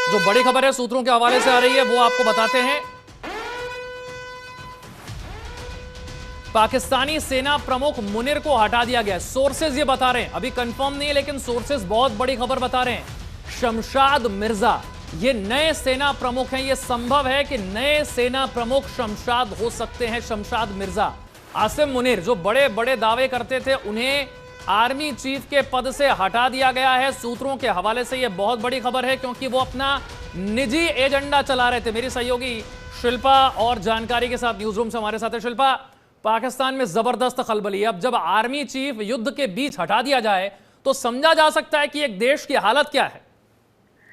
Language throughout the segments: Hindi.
जो बड़ी खबर है सूत्रों के हवाले से आ रही है वो आपको बताते हैं। पाकिस्तानी सेना प्रमुख मुनीर को हटा दिया गया। सोर्सेज ये बता रहे हैं, अभी कंफर्म नहीं है लेकिन सोर्सेज बहुत बड़ी खबर बता रहे हैं। शमशाद मिर्जा ये नए सेना प्रमुख हैं। ये संभव है कि नए सेना प्रमुख शमशाद हो सकते हैं। शमशाद मिर्जा, आसिम मुनीर जो बड़े बड़े दावे करते थे उन्हें आर्मी चीफ के पद से हटा दिया गया है। सूत्रों के हवाले से यह बहुत बड़ी खबर है क्योंकि वो अपना निजी एजेंडा चला रहे थे। मेरी सहयोगी शिल्पा और जानकारी के साथ न्यूज रूम से हमारे साथ है। शिल्पा, पाकिस्तान में जबरदस्त खलबली है। अब जब आर्मी चीफ युद्ध के बीच हटा दिया जाए तो समझा जा सकता है कि एक देश की हालत क्या है।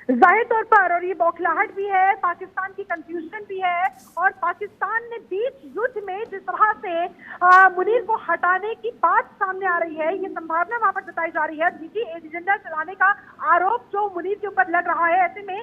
जाहिर तौर पर, और ये बौखलाहट भी है, पाकिस्तान की कंफ्यूजन भी है। और पाकिस्तान ने बीच युद्ध में जिस तरह से मुनीर को हटाने की बात सामने आ रही है, ये संभावना वहां पर जताई जा रही है। निजी एजेंडा चलाने का आरोप जो मुनीर के ऊपर लग रहा है, ऐसे में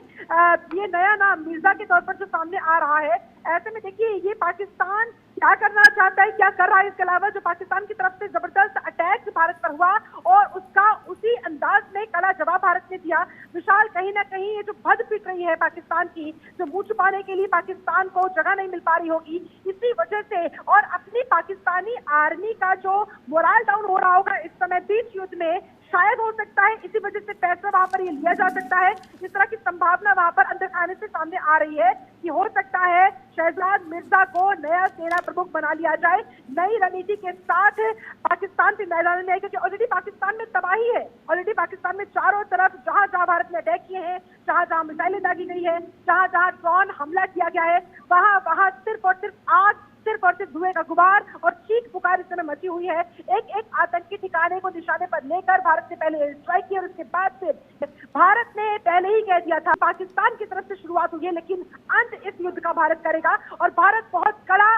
ये नया नाम मिर्जा के तौर पर जो सामने आ रहा है, ऐसे में देखिए ये पाकिस्तान क्या करना चाहता है, क्या कर रहा है। इसके अलावा जो पाकिस्तान की तरफ से जबरदस्त अटैक भारत पर हुआ और उसका उसी अंदाज में कड़ा जवाब भारत ने दिया। विशाल, कहीं ना कहीं ये जो भद पिट रही है पाकिस्तान की, जो मुंह छुपाने के लिए पाकिस्तान को जगह नहीं मिल पा रही होगी, इसी वजह से और अपनी पाकिस्तानी आर्मी का जो मोरल डाउन हो रहा होगा इस समय बीच युद्ध में, शायद हो सकता है इसी वजह से पैसा वहां पर ये लिया जा सकता है। इस तरह की संभावना वहां पर अंदर खाने से सामने आ रही है कि हो सकता है शहजाद मिर्जा को नया सेना प्रमुख बना लिया जाए। नई रणनीति के साथ पाकिस्तान के मैदान में, क्योंकि ऑलरेडी पाकिस्तान में तबाही है। ऑलरेडी पाकिस्तान में चारों तरफ जहां जहां भारत ने अटैक किए हैं, जहां जहां मिसाइलें दागी गई है, जहां जहां ड्रोन हमला किया गया है, वहां वहां सिर्फ और सिर्फ आग, सिर्फ और सिर्फ धुएं का गुबार और चीख पुकार इस समय मची हुई है। एक एक आतंकी ठिकाने को निशाने पर लेकर भारत ने पहले स्ट्राइक किया और उसके बाद फिर भारत ने पहले ही कह दिया था पाकिस्तान की तरफ से शुरुआत हुई है, लेकिन अंत इस युद्ध का भारत करेगा और भारत बहुत कड़ा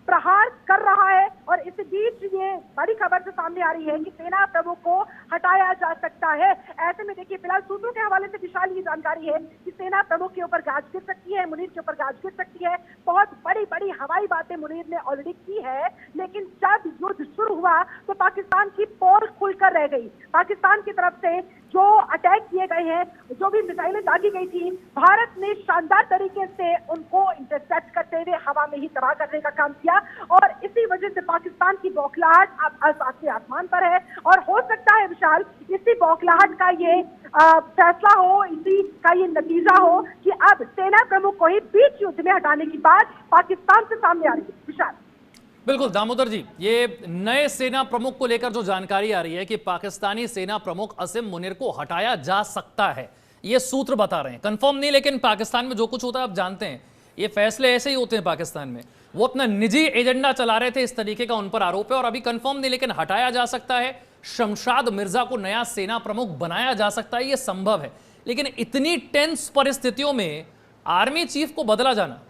प्रहार कर रहा है। और इस बीच ये बड़ी खबर जो सामने आ रही है कि सेना प्रमुख को हटाया जा सकता है। ऐसे में देखिए फिलहाल सूत्रों के हवाले से विशाल ये जानकारी है कि सेना प्रमुख के ऊपर गाज गिर सकती है, मुनीर के ऊपर गाज गिर सकती है। बहुत बड़ी बड़ी हवाई बातें मुनीर ने ऑलरेडी की है, लेकिन जब युद्ध शुरू हुआ तो पाकिस्तान की पोल खुलकर रह गई। पाकिस्तान की तरफ से जो अटैक किए गए हैं, जो भी मिसाइलें दागी गई थी, भारत ने शानदार तरीके से उनको इंटरसेप्ट करते हुए हवा में ही तबाह करने का काम किया। और इसी वजह से पाकिस्तान की बौखलाहट अब आसमान पर है। और हो सकता है विशाल, इसी बौखलाहट का ये फैसला हो, इसी का ये नतीजा हो कि अब सेना प्रमुख को ही बीच युद्ध में हटाने की बात पाकिस्तान से सामने आ रही है। विशाल, बिल्कुल दामोदर जी, ये नए सेना प्रमुख को लेकर जो जानकारी आ रही है कि पाकिस्तानी सेना प्रमुख आसिम मुनीर को हटाया जा सकता है, ये सूत्र बता रहे हैं। कंफर्म नहीं, लेकिन पाकिस्तान में जो कुछ होता है आप जानते हैं, ये फैसले ऐसे ही होते हैं पाकिस्तान में। वो अपना निजी एजेंडा चला रहे थे, इस तरीके का उन पर आरोप है। और अभी कंफर्म नहीं, लेकिन हटाया जा सकता है। शमशाद मिर्जा को नया सेना प्रमुख बनाया जा सकता है, ये संभव है। लेकिन इतनी टेंस परिस्थितियों में आर्मी चीफ को बदला जाना